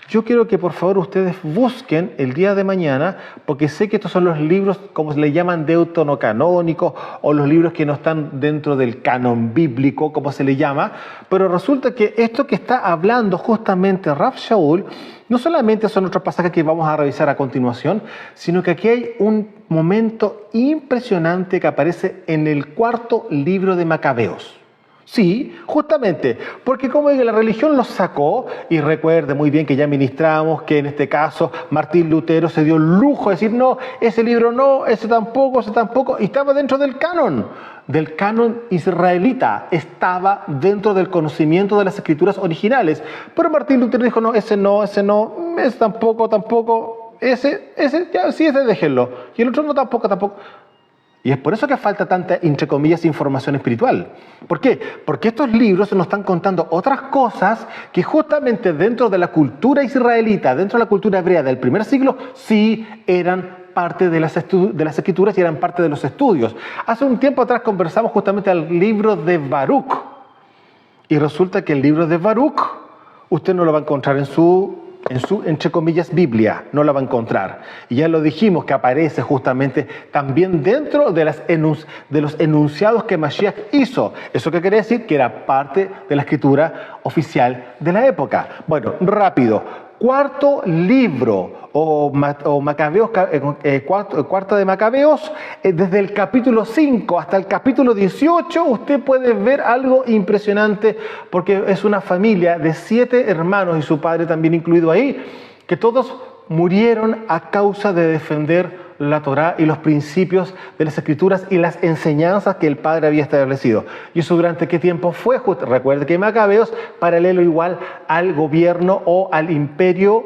Yo quiero que por favor ustedes busquen el día de mañana, porque sé que estos son los libros, como se le llaman, deuterocanónicos, o los libros que no están dentro del canon bíblico, como se le llama, pero resulta que esto que está hablando justamente Rav Shaul, no solamente son otros pasajes que vamos a revisar a continuación, sino que aquí hay un momento impresionante que aparece en el cuarto libro de Macabeos. Sí, justamente, porque como la religión los sacó, y recuerde muy bien que ya ministramos que en este caso Martín Lutero se dio el lujo de decir: no, ese libro no, ese tampoco, y estaba dentro del canon israelita, estaba dentro del conocimiento de las escrituras originales. Pero Martín Lutero dijo: no, ese tampoco, ese, ya, sí, ese déjenlo, y el otro no, tampoco. Y es por eso que falta tanta, entre comillas, información espiritual. ¿Por qué? Porque estos libros nos están contando otras cosas que justamente dentro de la cultura israelita, dentro de la cultura hebrea del primer siglo, sí eran parte de las escrituras y eran parte de los estudios. Hace un tiempo atrás conversamos justamente al libro de Baruch. Y resulta que el libro de Baruch usted no lo va a encontrar en su, entre comillas, Biblia, no la va a encontrar. Y ya lo dijimos que aparece justamente también dentro de los enunciados que Mashiach hizo. ¿Eso qué quiere decir? Que era parte de la escritura oficial de la época. Bueno, rápido. Cuarto libro, o Macabeos, cuarto de Macabeos, desde el capítulo 5 hasta el capítulo 18, usted puede ver algo impresionante, porque es una familia de 7 hermanos y su padre también incluido ahí, que todos murieron a causa de defender la Torá y los principios de las escrituras y las enseñanzas que el padre había establecido. ¿Y eso durante qué tiempo fue? Recuerde que Macabeos, paralelo igual al gobierno o al imperio.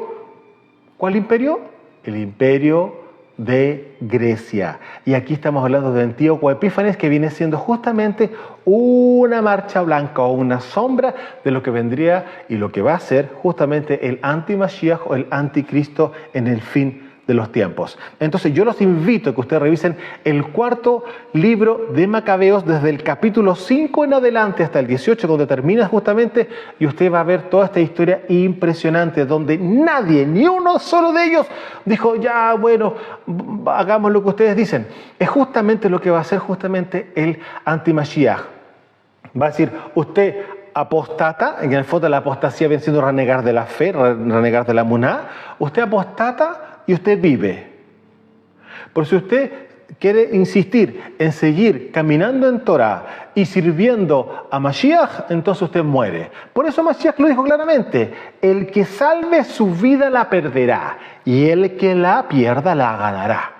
¿Cuál imperio? El imperio de Grecia. Y aquí estamos hablando de Antíoco Epífanes, que viene siendo justamente una marcha blanca o una sombra de lo que vendría y lo que va a ser justamente el anti-Mashiach o el anticristo en el fin de los tiempos. Entonces yo los invito a que ustedes revisen el cuarto libro de Macabeos desde el capítulo 5 en adelante hasta el 18, donde termina justamente, y usted va a ver toda esta historia impresionante donde nadie, ni uno solo de ellos dijo: ya, bueno, hagamos lo que ustedes dicen. Es justamente lo que va a hacer justamente el anti-Mashiach. Va a decir: usted apostata, en el fondo la apostasía viene siendo renegar de la fe, renegar de la emuná. Usted apostata y usted vive. Pero si usted quiere insistir en seguir caminando en Torah y sirviendo a Mashiach, entonces usted muere. Por eso Mashiach lo dijo claramente: el que salve su vida la perderá, y el que la pierda la ganará.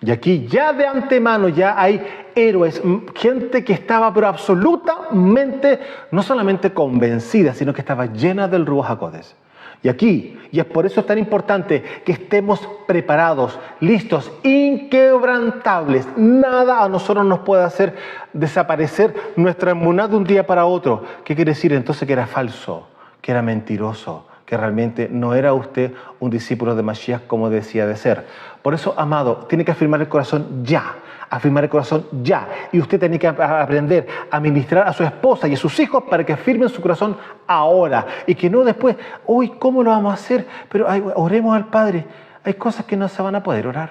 Y aquí ya de antemano ya hay héroes, gente que estaba pero absolutamente, no solamente convencida, sino que estaba llena del Ruach HaKodesh. Y aquí, y es por eso es tan importante que estemos preparados, listos, inquebrantables. Nada a nosotros nos puede hacer desaparecer nuestra emuná de un día para otro. ¿Qué quiere decir entonces? Que era falso, que era mentiroso, que realmente no era usted un discípulo de Mashiach como decía de ser. Por eso, amado, tiene que afirmar el corazón ya. Afirmar el corazón ya. Y usted tiene que aprender a ministrar a su esposa y a sus hijos para que afirmen su corazón ahora. Y que no después: uy, ¿cómo lo vamos a hacer? Pero oremos al Padre. Hay cosas que no se van a poder orar.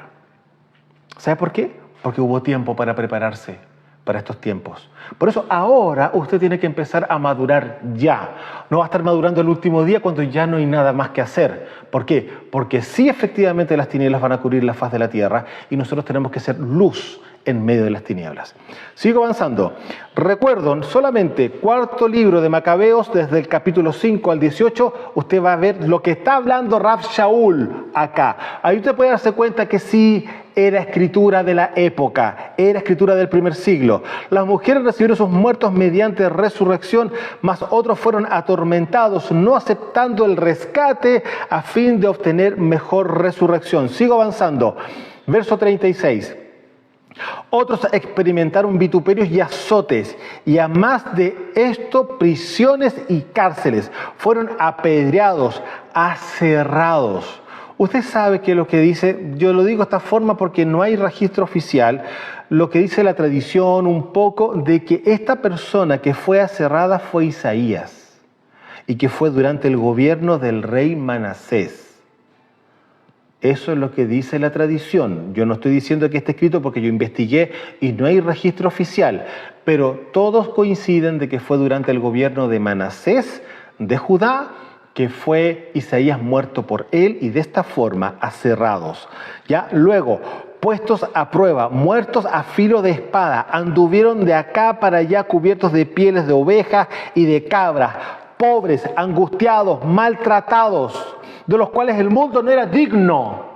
¿Sabe por qué? Porque hubo tiempo para prepararse para estos tiempos. Por eso ahora usted tiene que empezar a madurar ya. No va a estar madurando el último día cuando ya no hay nada más que hacer. ¿Por qué? Porque sí, efectivamente las tinieblas van a cubrir la faz de la tierra y nosotros tenemos que ser luz en medio de las tinieblas. Sigo avanzando. Recuerdo, solamente cuarto libro de Macabeos, desde el capítulo 5 al 18, usted va a ver lo que está hablando Rav Shaul acá. Ahí usted puede darse cuenta que sí era escritura de la época, era escritura del primer siglo. Las mujeres recibieron sus muertos mediante resurrección, mas otros fueron atormentados, no aceptando el rescate a fin de obtener mejor resurrección. Sigo avanzando. Verso 36. Otros experimentaron vituperios y azotes, y a más de esto, prisiones y cárceles. Fueron apedreados, aserrados. Usted sabe que lo que dice, yo lo digo de esta forma porque no hay registro oficial, lo que dice la tradición un poco de que esta persona que fue aserrada fue Isaías, y que fue durante el gobierno del rey Manasés. Eso es lo que dice la tradición. Yo no estoy diciendo que esté escrito porque yo investigué y no hay registro oficial, pero todos coinciden de que fue durante el gobierno de Manasés de Judá que fue Isaías muerto por él, y de esta forma aserrados. Ya luego, puestos a prueba, muertos a filo de espada, anduvieron de acá para allá cubiertos de pieles de ovejas y de cabras, pobres, angustiados, maltratados, de los cuales el mundo no era digno.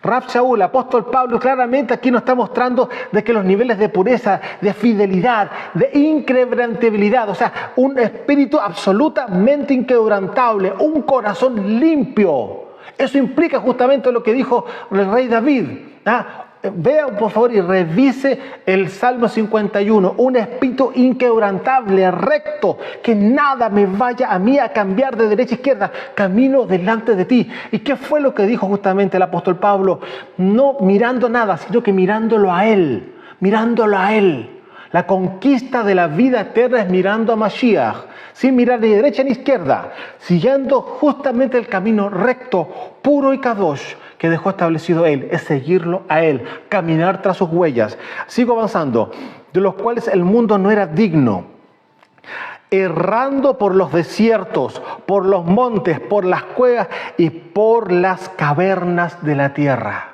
Rav Shaul, apóstol Pablo, claramente aquí nos está mostrando de que los niveles de pureza, de fidelidad, de inquebrantabilidad, o sea, un espíritu absolutamente inquebrantable, un corazón limpio. Eso implica justamente lo que dijo el rey David. Vea por favor y revise el Salmo 51, un espíritu inquebrantable, recto, que nada me vaya a mí a cambiar de derecha a izquierda, camino delante de ti. ¿Y qué fue lo que dijo justamente el apóstol Pablo? No mirando nada, sino que mirándolo a él, mirándolo a él. La conquista de la vida eterna es mirando a Mashiach, sin mirar ni derecha ni izquierda, siguiendo justamente el camino recto, puro y kadosh que dejó establecido él, es seguirlo a él, caminar tras sus huellas. Sigo avanzando, de los cuales el mundo no era digno, errando por los desiertos, por los montes, por las cuevas y por las cavernas de la tierra.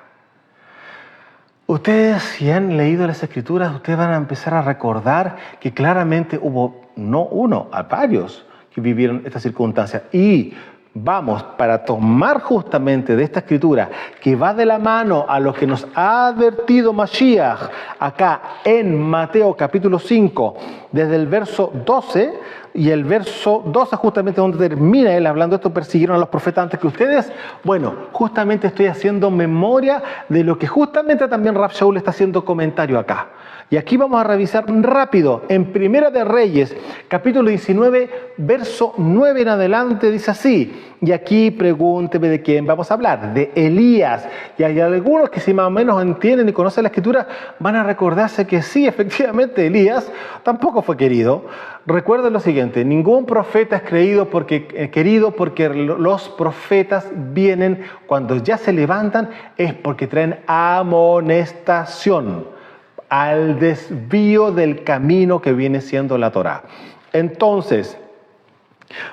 Ustedes, si han leído las Escrituras, ustedes van a empezar a recordar que claramente hubo, no uno, a varios que vivieron estas circunstancias. Y vamos, para tomar justamente de esta Escritura, que va de la mano a lo que nos ha advertido Mashiach, acá en Mateo capítulo 5, desde el verso 12, y el verso 12 justamente donde termina él hablando de esto, persiguieron a los profetas antes que ustedes. Bueno, justamente estoy haciendo memoria de lo que justamente también Rav Shaul está haciendo comentario acá. Y aquí vamos a revisar rápido, en Primera de Reyes, capítulo 19, verso 9 en adelante, dice así. Y aquí pregúnteme de quién vamos a hablar, de Elías. Y hay algunos que si más o menos entienden y conocen la Escritura, van a recordarse que sí, efectivamente, Elías tampoco fue querido. Recuerden lo siguiente, ningún profeta es querido porque los profetas vienen, cuando ya se levantan, es porque traen amonestación al desvío del camino que viene siendo la Torá. Entonces,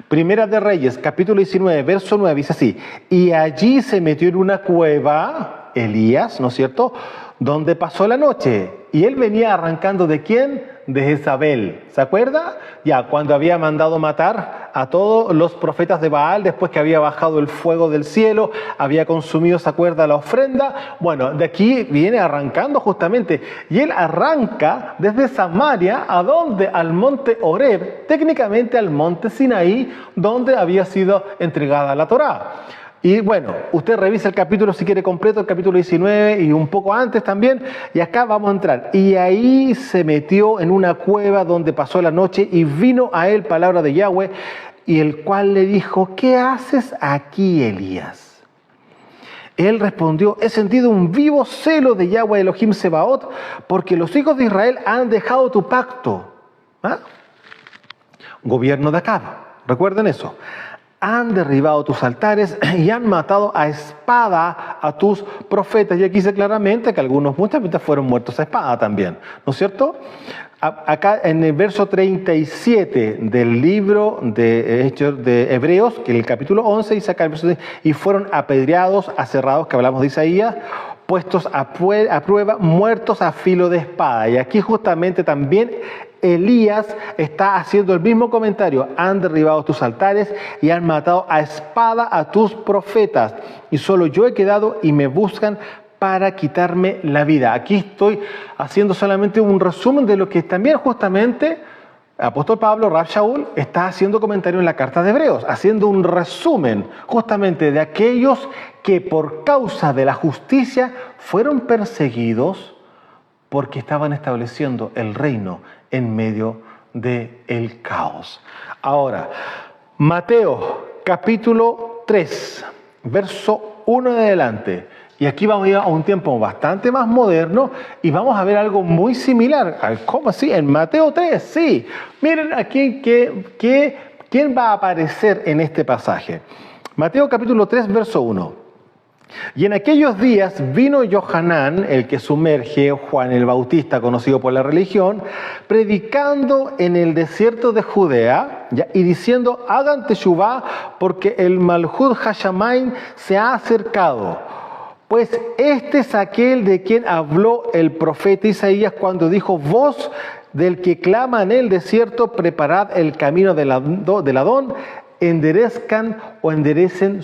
Primera de Reyes, capítulo 19, verso 9, dice así: y allí se metió en una cueva Elías, ¿no es cierto?, donde pasó la noche. Y él venía arrancando ¿de quién? De Jezabel. ¿Se acuerda? Ya, cuando había mandado matar a todos los profetas de Baal, después que había bajado el fuego del cielo, había consumido, ¿se acuerda?, la ofrenda. Bueno, de aquí viene arrancando justamente. Y él arranca desde Samaria, ¿a dónde? Al monte Horeb, técnicamente al monte Sinaí, donde había sido entregada la Torá. Y bueno, usted revisa el capítulo si quiere completo, el capítulo 19 y un poco antes también, y acá vamos a entrar. Y ahí se metió en una cueva donde pasó la noche, y vino a él palabra de Yahweh, y el cual le dijo: ¿qué haces aquí, Elías? Él respondió: he sentido un vivo celo de Yahweh Elohim Sebaot, porque los hijos de Israel han dejado tu pacto. Gobierno de Acab, recuerden eso. Han derribado tus altares y han matado a espada a tus profetas. Y aquí dice claramente que algunos, muchas veces, fueron muertos a espada también, ¿no es cierto? Acá en el verso 37 del libro de Hechos de Hebreos, que es el capítulo 11, dice acá el verso 10, y fueron apedreados, aserrados, que hablamos de Isaías, puestos a prueba, muertos a filo de espada. Y aquí justamente también Elías está haciendo el mismo comentario. Han derribado tus altares y han matado a espada a tus profetas. Y solo yo he quedado y me buscan para quitarme la vida. Aquí estoy haciendo solamente un resumen de lo que también justamente el apóstol Pablo, Rab Shaul, está haciendo comentario en la carta de Hebreos, haciendo un resumen justamente de aquellos que por causa de la justicia fueron perseguidos porque estaban estableciendo el reino en medio del caos. Ahora, Mateo capítulo 3, verso 1 en adelante. Y aquí vamos a ir a un tiempo bastante más moderno y vamos a ver algo muy similar. ¿Cómo así? En Mateo 3, sí. Miren aquí quién va a aparecer en este pasaje. Mateo capítulo 3, verso 1. Y en aquellos días vino Johanán, el que sumerge, Juan el Bautista, conocido por la religión, predicando en el desierto de Judea y diciendo, hagan teshuvá porque el Malhut Hashamayim se ha acercado. Pues este es aquel de quien habló el profeta Isaías cuando dijo, voz del que clama en el desierto, preparad el camino del Adón, enderecen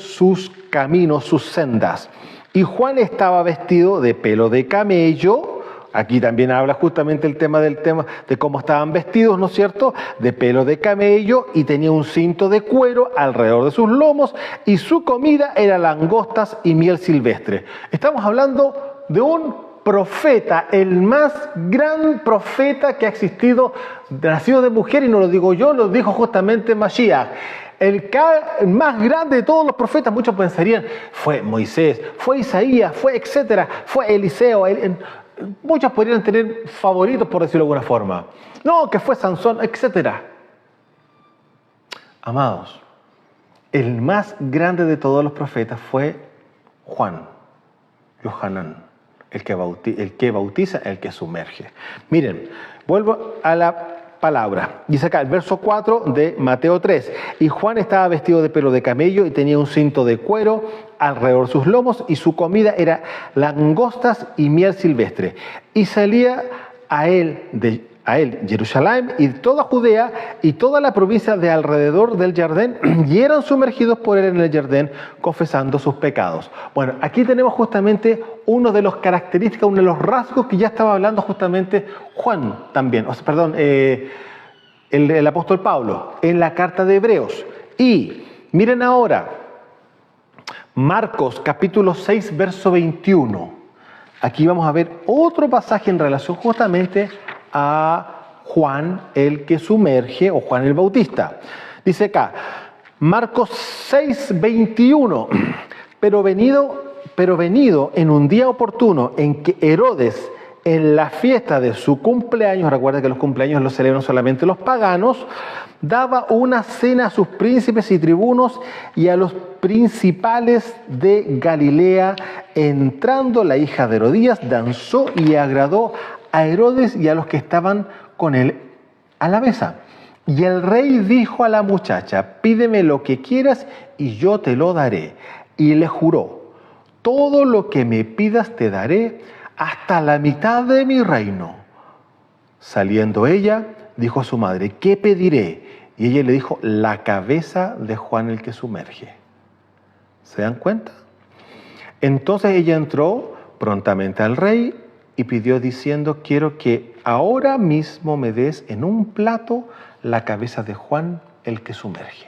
sus caminos, sus sendas. Y Juan estaba vestido de pelo de camello. Aquí también habla justamente el tema de cómo estaban vestidos, ¿no es cierto? De pelo de camello, y tenía un cinto de cuero alrededor de sus lomos, y su comida era langostas y miel silvestre. Estamos hablando de un profeta, el más gran profeta que ha existido, nacido de mujer, y no lo digo yo, lo dijo justamente Mashiach. El más grande de todos los profetas, muchos pensarían, fue Moisés, fue Isaías, fue etcétera, fue Eliseo. Muchos podrían tener favoritos, por decirlo de alguna forma. No, que fue Sansón, etcétera. Amados, el más grande de todos los profetas fue Juan, Johanán, el que bautiza, el que sumerge. Miren, vuelvo a la palabra. Dice acá el verso 4 de Mateo 3. Y Juan estaba vestido de pelo de camello y tenía un cinto de cuero alrededor de sus lomos, y su comida era langostas y miel silvestre. Y salía a él Jerusalén y toda Judea y toda la provincia de alrededor del Jordán, y eran sumergidos por él en el Jordán, confesando sus pecados. Bueno, aquí tenemos justamente uno de las características, uno de los rasgos que ya estaba hablando justamente Juan también, el apóstol Pablo, en la carta de Hebreos. Y miren ahora, Marcos capítulo 6, verso 21. Aquí vamos a ver otro pasaje en relación justamente a Juan el que sumerge, o Juan el Bautista. Dice acá, Marcos 6, 21. Pero venido en un día oportuno en que Herodes, en la fiesta de su cumpleaños, recuerda que los cumpleaños los celebran solamente los paganos, daba una cena a sus príncipes y tribunos y a los principales de Galilea. Entrando la hija de Herodías, danzó y agradó a Herodes y a los que estaban con él a la mesa. Y el rey dijo a la muchacha, pídeme lo que quieras y yo te lo daré. Y le juró, todo lo que me pidas te daré, hasta la mitad de mi reino. Saliendo ella, dijo a su madre, ¿qué pediré? Y ella le dijo, la cabeza de Juan el que sumerge. ¿Se dan cuenta? Entonces ella entró prontamente al rey y pidió diciendo, quiero que ahora mismo me des en un plato la cabeza de Juan el que sumerge.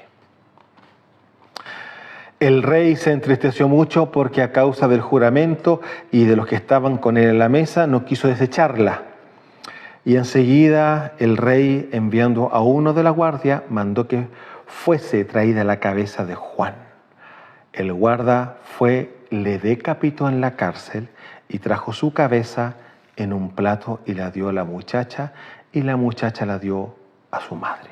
El rey se entristeció mucho porque a causa del juramento y de los que estaban con él en la mesa no quiso desecharla. Y enseguida el rey, enviando a uno de la guardia, mandó que fuese traída la cabeza de Juan. El guarda le decapitó en la cárcel y trajo su cabeza en un plato y la dio a la muchacha, y la muchacha la dio a su madre.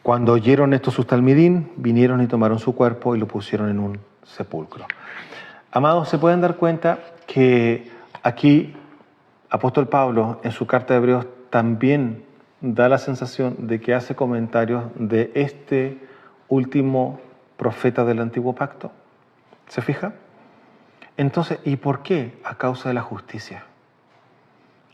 Cuando oyeron esto sus talmidín, vinieron y tomaron su cuerpo y lo pusieron en un sepulcro. Amados, se pueden dar cuenta que aquí apóstol Pablo en su carta de Hebreos también da la sensación de que hace comentarios de este último profeta del Antiguo Pacto. ¿Se fija? Entonces, ¿y por qué? A causa de la justicia.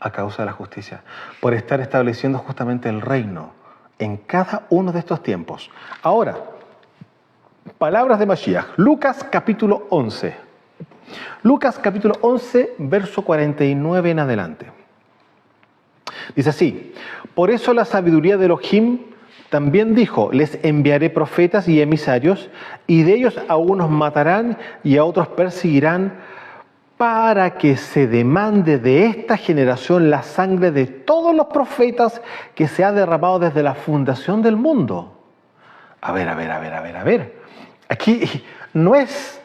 A causa de la justicia. Por estar estableciendo justamente el reino en cada uno de estos tiempos. Ahora, palabras de Mashiach. Lucas capítulo 11. Lucas capítulo 11, verso 49 en adelante. Dice así: por eso la sabiduría de Elohim también dijo: les enviaré profetas y emisarios, y de ellos a unos matarán y a otros perseguirán, para que se demande de esta generación la sangre de todos los profetas que se ha derramado desde la fundación del mundo. A ver. Aquí no es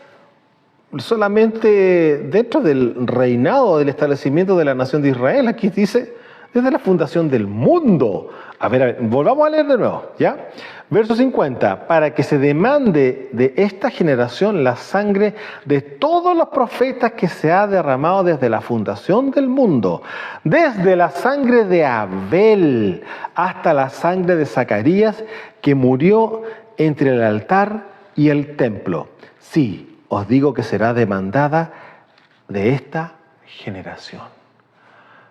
solamente dentro del reinado, del establecimiento de la nación de Israel. Aquí dice desde la fundación del mundo. A ver, volvamos a leer de nuevo, ¿ya? Verso 50, para que se demande de esta generación la sangre de todos los profetas que se ha derramado desde la fundación del mundo, desde la sangre de Abel hasta la sangre de Zacarías, que murió entre el altar y el templo. Sí, os digo que será demandada de esta generación.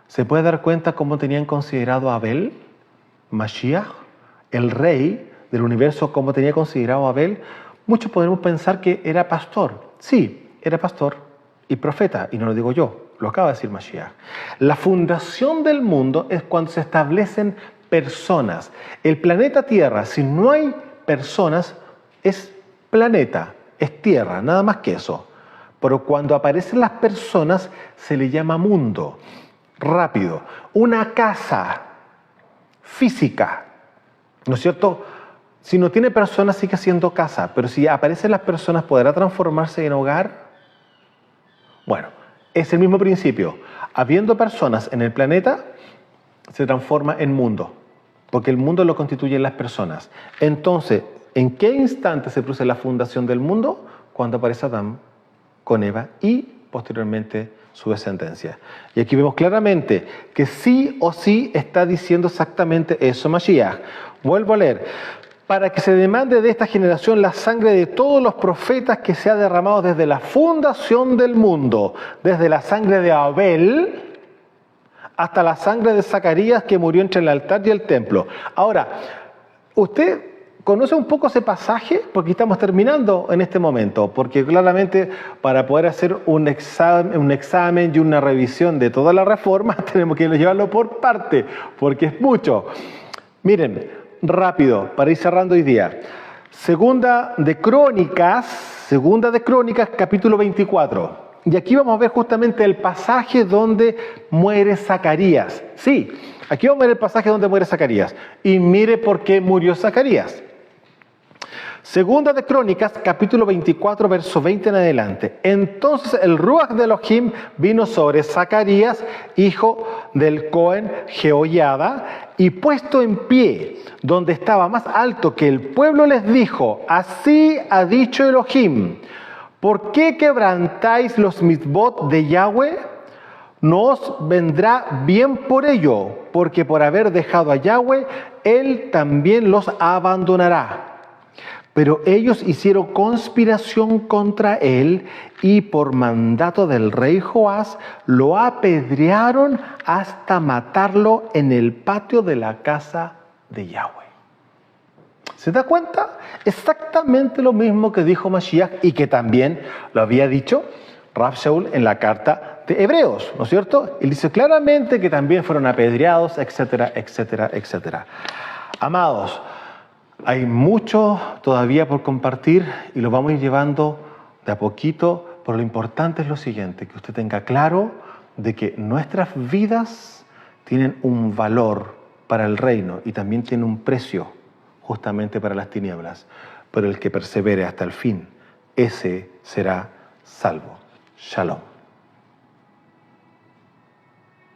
¿Se puede dar cuenta cómo tenían considerado a Abel, Mashiach, el rey del universo, cómo tenía considerado a Abel? Muchos podemos pensar que era pastor. Sí, era pastor y profeta, y no lo digo yo, lo acaba de decir Mashiach. La fundación del mundo es cuando se establecen personas. El planeta Tierra, si no hay personas, es planeta, es tierra, nada más que eso. Pero cuando aparecen las personas, se le llama mundo. Rápido, una casa física, ¿no es cierto? Si no tiene personas, sigue siendo casa, pero si aparecen las personas, ¿podrá transformarse en hogar? Bueno, es el mismo principio. Habiendo personas en el planeta, se transforma en mundo, porque el mundo lo constituyen las personas. Entonces, ¿en qué instante se produce la fundación del mundo? Cuando aparece Adán con Eva y posteriormente su descendencia. Y aquí vemos claramente que sí o sí está diciendo exactamente eso Mashiach. Vuelvo a leer: para que se demande de esta generación la sangre de todos los profetas que se ha derramado desde la fundación del mundo, desde la sangre de Abel hasta la sangre de Zacarías, que murió entre el altar y el templo. Ahora, usted conoce un poco ese pasaje, porque estamos terminando en este momento, porque claramente para poder hacer un examen y una revisión de toda la reforma tenemos que llevarlo por parte, porque es mucho. Miren, rápido, para ir cerrando hoy día. Segunda de Crónicas, capítulo 24. Y aquí vamos a ver justamente el pasaje donde muere Zacarías. Sí, aquí vamos a ver el pasaje donde muere Zacarías. Y mire por qué murió Zacarías. Segunda de Crónicas, capítulo 24, verso 20 en adelante. Entonces el Ruach de Elohim vino sobre Zacarías, hijo del Cohen Jehoiada, y puesto en pie, donde estaba más alto que el pueblo, les dijo: así ha dicho Elohim, ¿por qué quebrantáis los mitzvot de Yahweh? No os vendrá bien por ello, porque por haber dejado a Yahweh, Él también los abandonará. Pero ellos hicieron conspiración contra él y por mandato del rey Joás lo apedrearon hasta matarlo en el patio de la casa de Yahweh. ¿Se da cuenta? Exactamente lo mismo que dijo Mashiach y que también lo había dicho Rav Shaul en la carta de Hebreos, ¿no es cierto? Él dice claramente que también fueron apedreados, etcétera, etcétera, etcétera. Amados, hay mucho todavía por compartir y lo vamos a ir llevando de a poquito, pero lo importante es lo siguiente, que usted tenga claro de que nuestras vidas tienen un valor para el reino y también tienen un precio justamente para las tinieblas, pero el que persevere hasta el fin, ese será salvo. Shalom.